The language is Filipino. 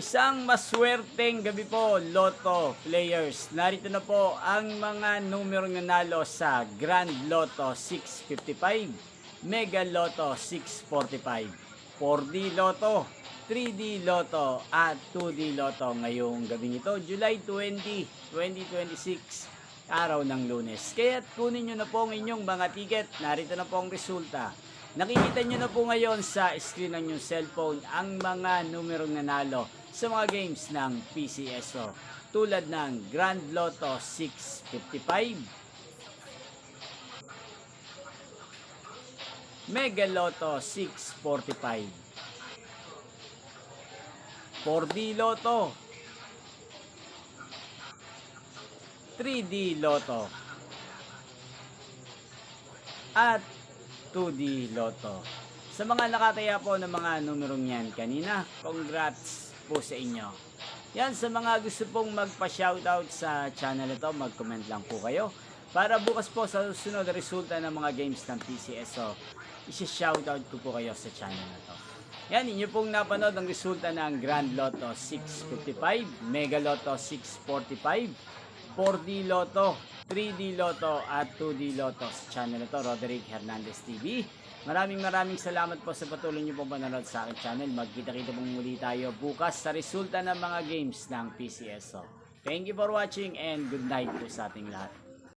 Isang maswerteng gabi po, Lotto players. Narito na po ang mga numero nanalo sa Grand Lotto 655, Mega Lotto 645, 4D Lotto, 3D Lotto at 2D Lotto ngayong gabing ito, July 20, 2026, araw ng Lunes. Kaya't kunin nyo na po ang inyong mga ticket. Narito na po ang resulta. Nakikita nyo na po ngayon sa screen ng inyong cellphone ang mga numerong nanalo sa mga games ng PCSO tulad ng Grand Lotto 655, Mega Lotto 645, 4D Lotto, 3D Lotto at 2D Lotto. Sa mga nakataya po ng mga numerong yan kanina, congrats po sa inyo. Yan, sa mga gusto pong magpa-shoutout sa channel ito, mag-comment lang po kayo. Para bukas po sa susunod na resulta ng mga games ng PCSO, isi-shoutout ko po kayo sa channel na to. Yan, inyo pong napanood ang resulta ng Grand Lotto 655, Mega Lotto 645, 4D Lotto, 3D Lotto at 2D Lotto sa channel ito, Roderick Hernandez TV. Maraming salamat po sa patuloy niyo pong panonood sa aking channel. Magkita-kita pong muli tayo bukas sa resulta ng mga games ng PCSO. Thank you for watching and good night po sa ating lahat.